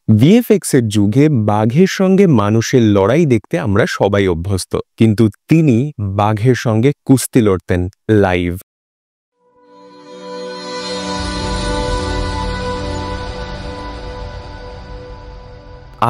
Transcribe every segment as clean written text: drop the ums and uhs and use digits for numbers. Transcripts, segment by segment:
VFX এর যুগে বাঘের সঙ্গে মানুষের লড়াই দেখতে আমরা সবাই অভ্যস্ত, কিন্তু তিনি বাঘের সঙ্গে কুস্তি লড়তেন লাইভ।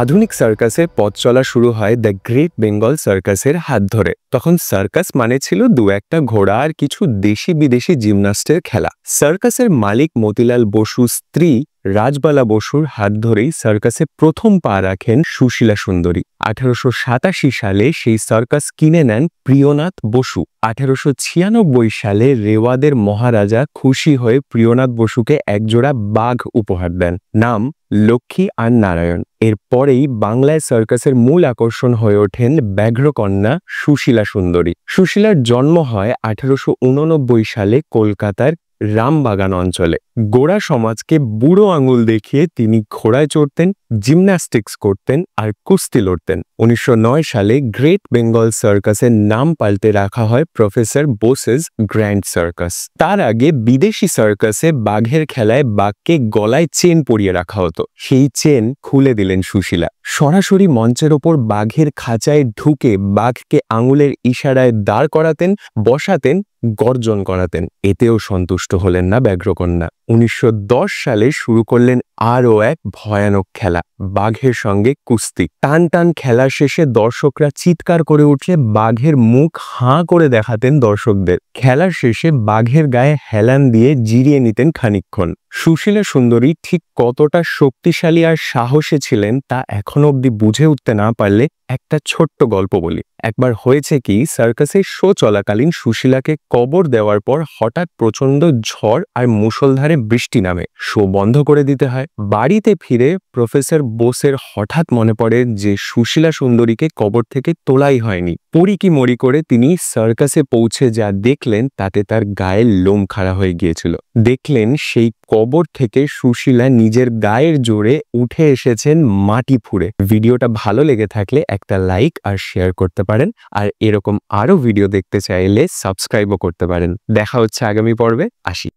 আধুনিক সার্কাসের পথ চলা শুরু হয় দ্য গ্রেট বেঙ্গল সার্কাসের হাত ধরে। তখন সার্কাস মানে ছিল দু একটা ঘোড়া আর কিছু দেশি বিদেশি জিমন্যাস্টের খেলা। সার্কাসের মালিক মতিলাল বসু স্ত্রী রাজবালা বসুর হাত ধরেই সার্কাসে প্রথম পা রাখেন সুশীলা সুন্দরী। 1887 সালে সেই সার্কাস কিনে নেন প্রিয়নাথ বসু। 1896 সালে রেওয়াদের মহারাজা খুশি হয়ে প্রিয়নাথ বসুকে একজোড়া বাঘ উপহার দেন, নাম লক্ষ্মী আর নারায়ণ। এরপরেই বাংলায় সার্কাসের মূল আকর্ষণ হয়ে ওঠেন ব্যাঘ্রকন্যা সুশীলা সুন্দরী। সুশীলার জন্ম হয় 1889 সালে কলকাতার রামবাগান অঞ্চলে। গোড়া সমাজকে বুড়ো আঙুল দেখিয়ে তিনি ঘোড়ায় চড়তেন, জিমন্যাস্টিক্স করতেন আর কুস্তি লড়তেন। 1909 সালে গ্রেট বেঙ্গল সার্কাসের নাম পাল্টে রাখা হয় প্রফেসর বোসেস গ্র্যান্ড সার্কাস। তার আগে বিদেশি সার্কাসে বাঘের খেলায় বাঘকে গলায় চেন পরিয়ে রাখা হতো, সেই চেন খুলে দিলেন সুশীলা। সরাসরি মঞ্চের ওপর বাঘের খাঁচায় ঢুকে বাঘকে আঙুলের ইশারায় দাঁড় করাতেন, বসাতেন, গর্জন করাতেন। এতেও সন্তুষ্ট হলেন না ব্যাঘ্রকন্যা। 1910 সালে শুরু করলেন আরও এক ভয়ানক খেলা, বাঘের সঙ্গে কুস্তি। টান টান খেলা শেষে দর্শকরা চিৎকার করে উঠলে বাঘের মুখ হাঁ করে দেখাতেন দর্শকদের। খেলার শেষে বাঘের গায়ে হেলান দিয়ে জিরিয়ে নিতেন খানিকক্ষণ। সুশীলা সুন্দরী ঠিক কতটা শক্তিশালী আর সাহসী ছিলেন তা এখনো অবধি বুঝে উঠতে না পারলে একটা ছোট্ট গল্প বলি। একবার হয়েছে কি, সার্কাসের শো চলাকালীন সুশীলাকে কবর দেওয়ার পর হঠাৎ প্রচন্ড ঝড় আর মুষলধারে বৃষ্টি নামে, শো বন্ধ করে দিতে হয়। বাড়িতে ফিরে প্রফেসর বোসের হঠাৎ মনে পড়ে যে সুশীলা সুন্দরীকে কবর থেকে তোলাই হয়নি। পড়ি কি মরি করে তিনি সার্কাসে পৌঁছে যা দেখলেন তাতে তার গায়ের লোম খাড়া হয়ে গিয়েছিল। দেখলেন সেই কবর থেকে সুশীলা নিজের গায়ের জোরে উঠে এসেছেন মাটি ফুঁড়ে। ভিডিওটা ভালো লেগে থাকলে একটা লাইক আর শেয়ার করতে পারেন, আর এরকম আরো ভিডিও দেখতে চাইলে সাবস্ক্রাইবও করতে পারেন। দেখা হচ্ছে আগামী পর্বে। আসি।